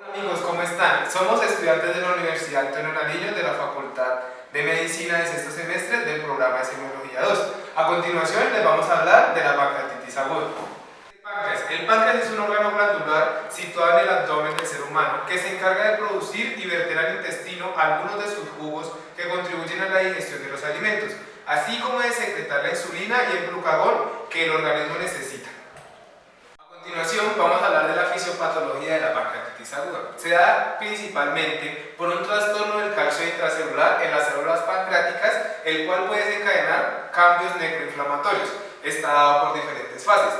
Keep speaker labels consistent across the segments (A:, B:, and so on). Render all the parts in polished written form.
A: Hola amigos, ¿cómo están? Somos estudiantes de la Universidad Antonio Nariño de la Facultad de Medicina de sexto semestre del programa de Semiología 2. A continuación les vamos a hablar de la pancreatitis aguda. El páncreas es un órgano glandular situado en el abdomen del ser humano que se encarga de producir y verter al intestino algunos de sus jugos que contribuyen a la digestión de los alimentos, así como de secretar la insulina y el glucagón que el organismo necesita. A continuación vamos a hablar de la fisiopatología de la pancreatitis aguda. Se da principalmente por un trastorno del calcio intracelular en las células pancreáticas, el cual puede desencadenar cambios necroinflamatorios. Está dado por diferentes fases.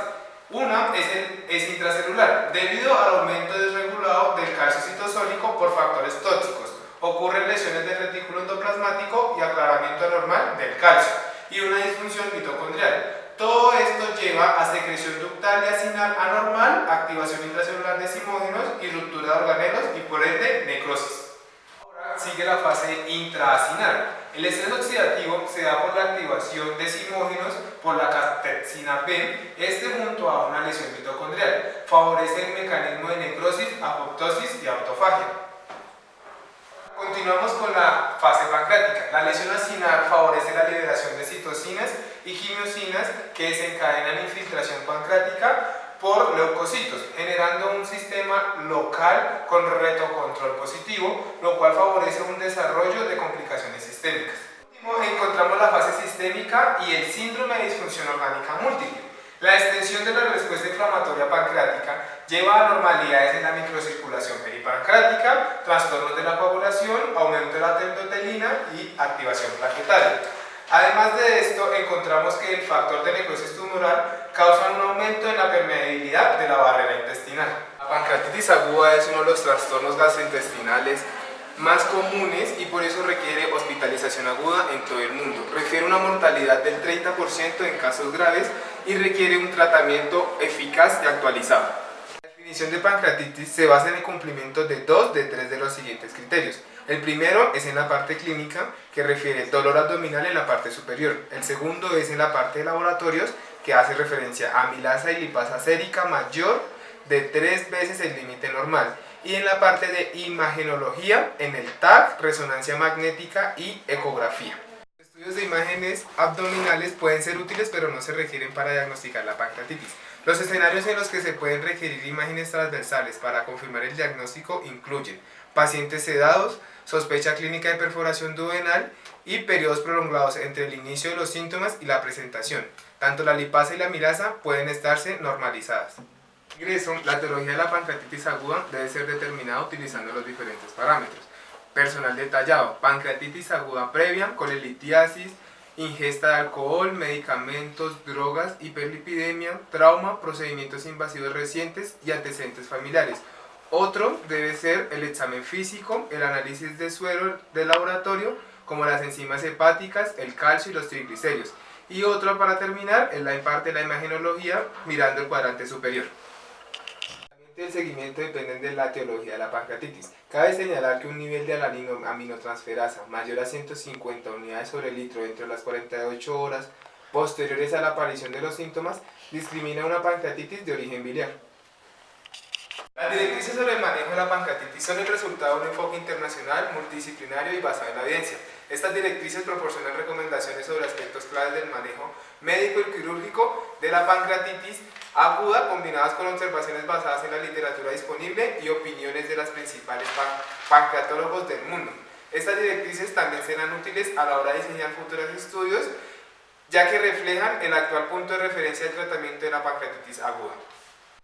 A: Una es intracelular, debido al aumento desregulado del calcio citosólico por factores tóxicos. Ocurren lesiones del retículo endoplasmático y aclaramiento anormal del calcio, y una disfunción mitocondrial. Todo esto lleva a secreción ductal y acinal anormal, activación intracelular de simógenos y ruptura de organelos y por ende necrosis. Ahora sigue la fase intraacinal. El estrés oxidativo se da por la activación de simógenos por la catepsina B, junto a una lesión mitocondrial. Favorece el mecanismo de necrosis, apoptosis y autofagia. Continuamos con la fase pancreática. La lesión acinal favorece la liberación de citocinas y quimiosinas que desencadenan infiltración pancreática por leucocitos, generando un sistema local con retocontrol positivo, lo cual favorece un desarrollo de complicaciones sistémicas. Por último, encontramos la fase sistémica y el síndrome de disfunción orgánica múltiple. La extensión de la respuesta inflamatoria pancreática lleva a anormalidades en la microcirculación peripancreática, trastornos de la coagulación, aumento de la endotelina y activación plaquetaria. Además de esto, encontramos que el factor de necrosis tumoral causa un aumento en la permeabilidad de la barrera intestinal. La pancreatitis aguda es uno de los trastornos gastrointestinales más comunes y por eso requiere hospitalización aguda en todo el mundo. Refiere una mortalidad del 30% en casos graves y requiere un tratamiento eficaz y actualizado. La definición de pancreatitis se basa en el cumplimiento de dos de tres de los siguientes criterios. El primero es en la parte clínica, que refiere dolor abdominal en la parte superior. El segundo es en la parte de laboratorios, que hace referencia a amilasa y lipasa sérica mayor de 3 veces el límite normal. Y en la parte de imagenología, en el TAC, resonancia magnética y ecografía. Los estudios de imágenes abdominales pueden ser útiles, pero no se requieren para diagnosticar la pancreatitis. Los escenarios en los que se pueden requerir imágenes transversales para confirmar el diagnóstico incluyen pacientes sedados, sospecha clínica de perforación duodenal y periodos prolongados entre el inicio de los síntomas y la presentación. Tanto la lipasa y la amilasa pueden estarse normalizadas. Ingreso, la etiología de la pancreatitis aguda debe ser determinada utilizando los diferentes parámetros. Personal detallado: pancreatitis aguda previa, colelitiasis, ingesta de alcohol, medicamentos, drogas, hiperlipidemia, trauma, procedimientos invasivos recientes y antecedentes familiares. Otro debe ser el examen físico, el análisis de suero de laboratorio, como las enzimas hepáticas, el calcio y los triglicéridos. Y otro, para terminar, es la parte de la imagenología, mirando el cuadrante superior. El seguimiento depende de la etiología de la pancreatitis. Cabe señalar que un nivel de aminotransferasa mayor a 150 unidades sobre litro dentro de las 48 horas posteriores a la aparición de los síntomas discrimina una pancreatitis de origen biliar. Las directrices sobre el manejo de la pancreatitis son el resultado de un enfoque internacional, multidisciplinario y basado en la evidencia. Estas directrices proporcionan recomendaciones sobre aspectos claves del manejo médico y quirúrgico de la pancreatitis aguda, combinadas con observaciones basadas en la literatura disponible y opiniones de los principales pancreatólogos del mundo. Estas directrices también serán útiles a la hora de diseñar futuros estudios, ya que reflejan el actual punto de referencia del tratamiento de la pancreatitis aguda.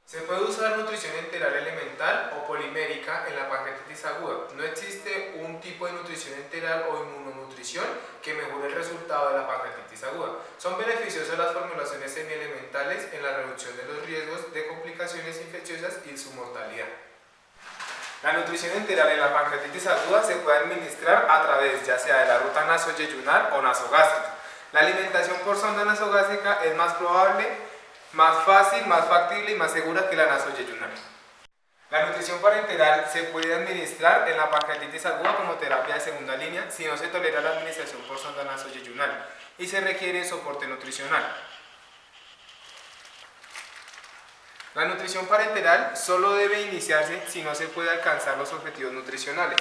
A: Se puede usar nutrición enteral elemental o polimérica en la pancreatitis aguda. No existe un tipo de nutrición enteral o inmunonutrición que mejore el resultado de la pancreatitis aguda. Son beneficiosas las formulaciones semielementales en la reducción de los riesgos de complicaciones infecciosas y su mortalidad. La nutrición enteral en la pancreatitis aguda se puede administrar a través ya sea de la ruta nasoyeyunal o nasogástrica. La alimentación por sonda nasogástrica es más probable, más fácil, más factible y más segura que la nasoyeyunal. La nutrición parenteral se puede administrar en la pancreatitis aguda como terapia de segunda línea si no se tolera la administración por sonda nasoyeyunal y se requiere soporte nutricional. La nutrición parenteral solo debe iniciarse si no se puede alcanzar los objetivos nutricionales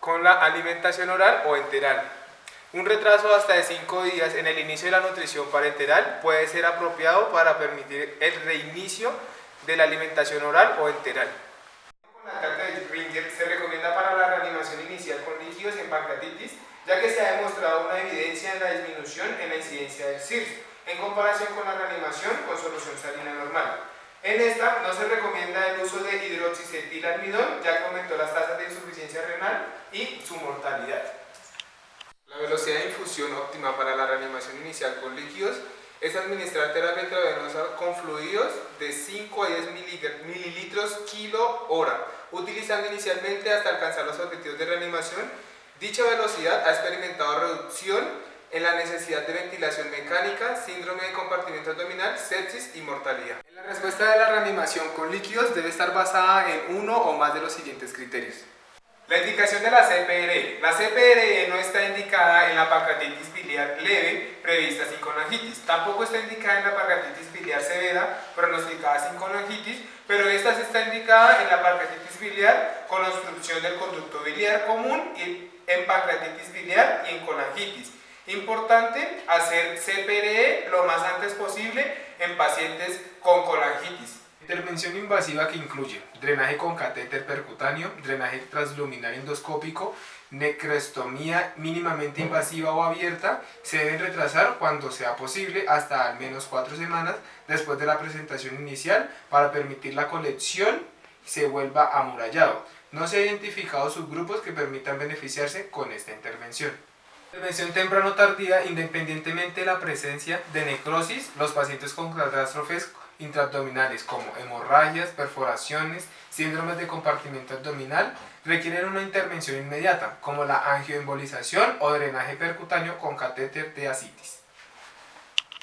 A: con la alimentación oral o enteral. Un retraso hasta de 5 días en el inicio de la nutrición parenteral puede ser apropiado para permitir el reinicio de la alimentación oral o enteral. Con la carta de Ringer se recomienda para la reanimación inicial con líquidos en pancreatitis, ya que se ha demostrado una evidencia en la disminución en la incidencia del CIRS, en comparación con la reanimación con solución salina normal. En esta no se recomienda el uso de hidroxicetilalmidón, ya que aumentó las tasas de insuficiencia renal y su mortalidad. La velocidad de infusión óptima para la reanimación inicial con líquidos es administrar terapia intravenosa con fluidos de 5 a 10 mililitros kilo hora, utilizando inicialmente hasta alcanzar los objetivos de reanimación. Dicha velocidad ha experimentado reducción en la necesidad de ventilación mecánica, síndrome de compartimiento abdominal, sepsis y mortalidad. La respuesta de la reanimación con líquidos debe estar basada en uno o más de los siguientes criterios. La indicación de la CPRE. La CPRE no está indicada en la pancreatitis biliar leve prevista sin colangitis. Tampoco está indicada en la pancreatitis biliar severa pronosticada sin colangitis, pero esta sí está indicada en la pancreatitis biliar con obstrucción del conducto biliar común y en pancreatitis biliar y en colangitis. Importante hacer CPRE lo más antes posible en pacientes con colangitis. Intervención invasiva que incluye drenaje con catéter percutáneo, drenaje transluminal endoscópico, necrostomía mínimamente invasiva o abierta, se deben retrasar cuando sea posible hasta al menos 4 semanas después de la presentación inicial para permitir la colección y se vuelva amurallado. No se han identificado subgrupos que permitan beneficiarse con esta intervención. Intervención temprano tardía, independientemente de la presencia de necrosis, los pacientes con catástrofes intraabdominales como hemorragias, perforaciones, síndromes de compartimiento abdominal requieren una intervención inmediata, como la angioembolización o drenaje percutáneo con catéter de ascitis.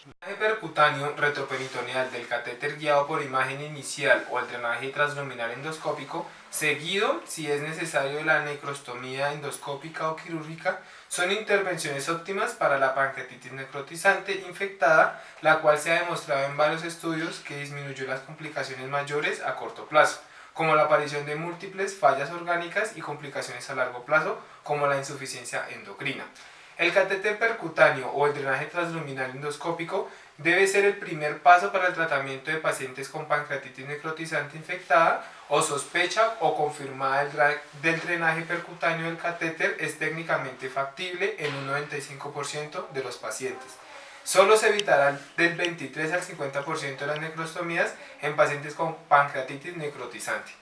A: El drenaje percutáneo retroperitoneal del catéter guiado por imagen inicial o el drenaje transluminal endoscópico, seguido, si es necesario, de la necrostomía endoscópica o quirúrgica, son intervenciones óptimas para la pancreatitis necrotizante infectada, la cual se ha demostrado en varios estudios que disminuyó las complicaciones mayores a corto plazo, como la aparición de múltiples fallas orgánicas y complicaciones a largo plazo, como la insuficiencia endocrina. El catéter percutáneo o el drenaje transluminal endoscópico debe ser el primer paso para el tratamiento de pacientes con pancreatitis necrotizante infectada o sospecha o confirmada del drenaje percutáneo del catéter es técnicamente factible en un 95% de los pacientes. Solo se evitará del 23 al 50% de las necrostomías en pacientes con pancreatitis necrotizante.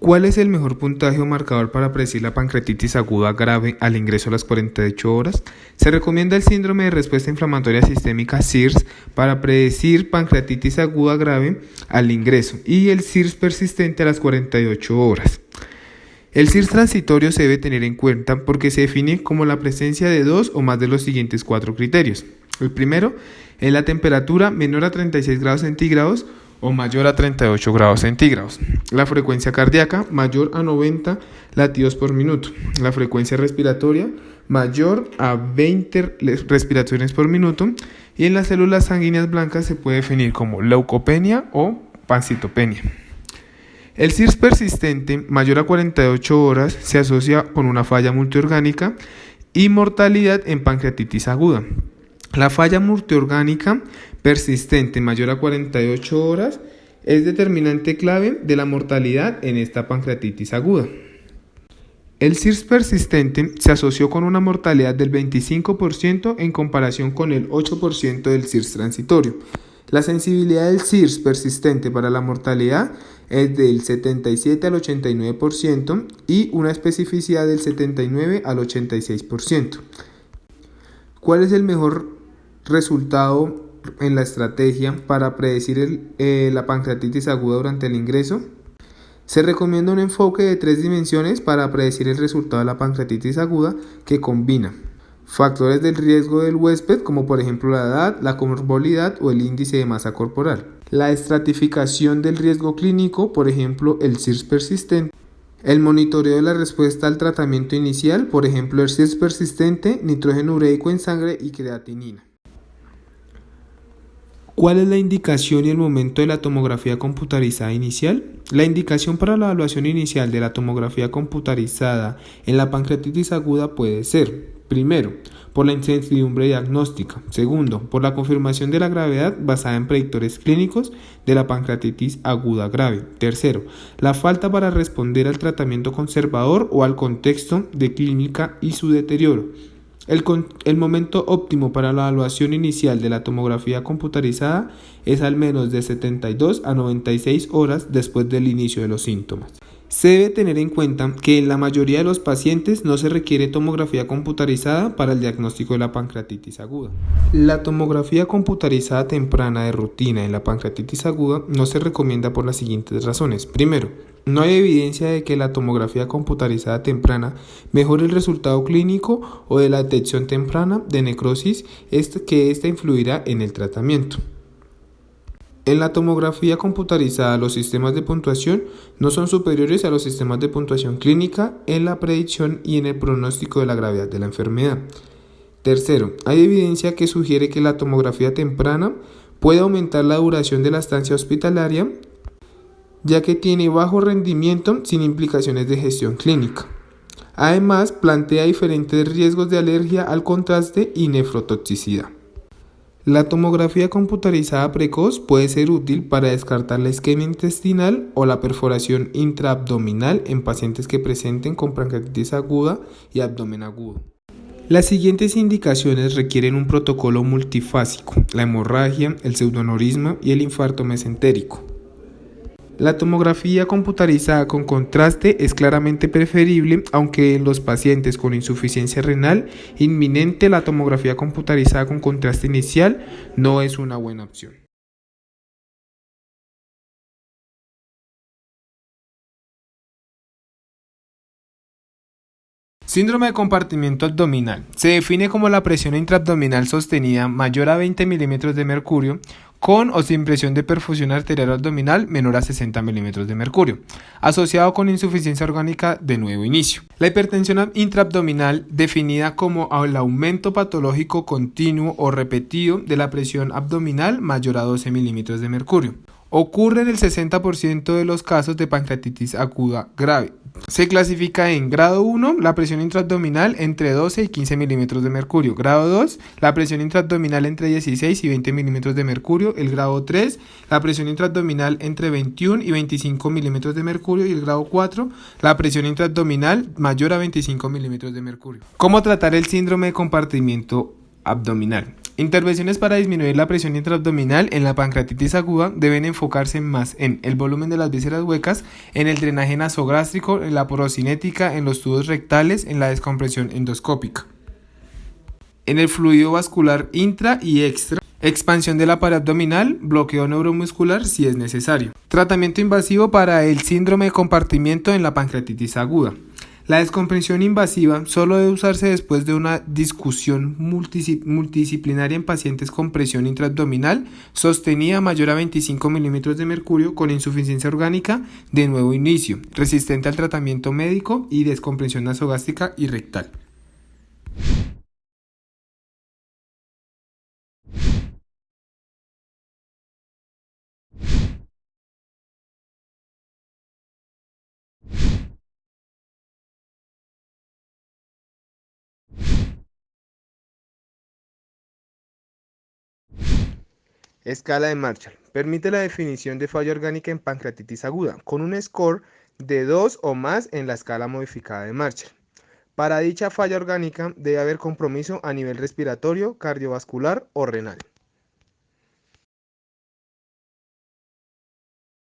A: ¿Cuál es el mejor puntaje o marcador para predecir la pancreatitis aguda grave al ingreso a las 48 horas? Se recomienda el síndrome de respuesta inflamatoria sistémica SIRS para predecir pancreatitis aguda grave al ingreso y el SIRS persistente a las 48 horas. El SIRS transitorio se debe tener en cuenta porque se define como la presencia de 2 o más de los siguientes 4 criterios. El primero es la temperatura menor a 36 grados centígrados o mayor a 38 grados centígrados. La frecuencia cardíaca mayor a 90 latidos por minuto. La frecuencia respiratoria mayor a 20 respiraciones por minuto. Y en las células sanguíneas blancas se puede definir como leucopenia o pancitopenia. El CIRS persistente mayor a 48 horas se asocia con una falla multiorgánica y mortalidad en pancreatitis aguda. La falla multiorgánica persistente mayor a 48 horas es determinante clave de la mortalidad en esta pancreatitis aguda. El CIRS persistente se asoció con una mortalidad del 25% en comparación con el 8% del CIRS transitorio. La sensibilidad del CIRS persistente para la mortalidad es del 77 al 89% y una especificidad del 79 al 86%. ¿Cuál es el mejor resultado en la estrategia para predecir la pancreatitis aguda durante el ingreso? Se recomienda un enfoque de 3 dimensiones para predecir el resultado de la pancreatitis aguda que combina factores del riesgo del huésped, como por ejemplo la edad, la comorbilidad o el índice de masa corporal. La estratificación del riesgo clínico, por ejemplo el CIRS persistente. El monitoreo de la respuesta al tratamiento inicial, por ejemplo el CIRS persistente, nitrógeno ureico en sangre y creatinina. ¿Cuál es la indicación y el momento de la tomografía computarizada inicial? La indicación para la evaluación inicial de la tomografía computarizada en la pancreatitis aguda puede ser: primero, por la incertidumbre diagnóstica; segundo, por la confirmación de la gravedad basada en predictores clínicos de la pancreatitis aguda grave; tercero, la falta para responder al tratamiento conservador o al contexto de clínica y su deterioro. El momento óptimo para la evaluación inicial de la tomografía computarizada es al menos de 72 a 96 horas después del inicio de los síntomas. Se debe tener en cuenta que en la mayoría de los pacientes no se requiere tomografía computarizada para el diagnóstico de la pancreatitis aguda. La tomografía computarizada temprana de rutina en la pancreatitis aguda no se recomienda por las siguientes razones. Primero, no hay evidencia de que la tomografía computarizada temprana mejore el resultado clínico o de la detección temprana de necrosis, que ésta influirá en el tratamiento. En la tomografía computarizada, los sistemas de puntuación no son superiores a los sistemas de puntuación clínica en la predicción y en el pronóstico de la gravedad de la enfermedad. Tercero, hay evidencia que sugiere que la tomografía temprana puede aumentar la duración de la estancia hospitalaria, ya que tiene bajo rendimiento sin implicaciones de gestión clínica. Además, plantea diferentes riesgos de alergia al contraste y nefrotoxicidad. La tomografía computarizada precoz puede ser útil para descartar la isquemia intestinal o la perforación intraabdominal en pacientes que presenten con pancreatitis aguda y abdomen agudo. Las siguientes indicaciones requieren un protocolo multifásico: la hemorragia, el pseudoaneurisma y el infarto mesentérico. La tomografía computarizada con contraste es claramente preferible, aunque en los pacientes con insuficiencia renal inminente la tomografía computarizada con contraste inicial no es una buena opción. Síndrome de compartimiento abdominal. Se define como la presión intraabdominal sostenida mayor a 20 milímetros de mercurio con o sin presión de perfusión arterial abdominal menor a 60 milímetros de mercurio, asociado con insuficiencia orgánica de nuevo inicio. La hipertensión intraabdominal, definida como el aumento patológico continuo o repetido de la presión abdominal mayor a 12 milímetros de mercurio. Ocurre en el 60% de los casos de pancreatitis aguda grave. Se clasifica en grado 1, la presión intraabdominal entre 12 y 15 milímetros de mercurio. Grado 2, la presión intraabdominal entre 16 y 20 milímetros de mercurio. El grado 3, la presión intraabdominal entre 21 y 25 milímetros de mercurio. Y el grado 4, la presión intraabdominal mayor a 25 milímetros de mercurio. ¿Cómo tratar el síndrome de compartimiento abdominal? Intervenciones para disminuir la presión intraabdominal en la pancreatitis aguda deben enfocarse más en el volumen de las vísceras huecas, en el drenaje nasogástrico, en la porocinética, en los tubos rectales, en la descompresión endoscópica, en el fluido vascular intra y extra, expansión de la pared abdominal, bloqueo neuromuscular si es necesario. Tratamiento invasivo para el síndrome de compartimiento en la pancreatitis aguda. La descompresión invasiva solo debe usarse después de una discusión multidisciplinaria en pacientes con presión intraabdominal sostenida mayor a 25 milímetros de mercurio con insuficiencia orgánica de nuevo inicio, resistente al tratamiento médico y descompresión nasogástrica y rectal. Escala de Marshall. Permite la definición de falla orgánica en pancreatitis aguda, con un score de 2 o más en la escala modificada de Marshall. Para dicha falla orgánica debe haber compromiso a nivel respiratorio, cardiovascular o renal.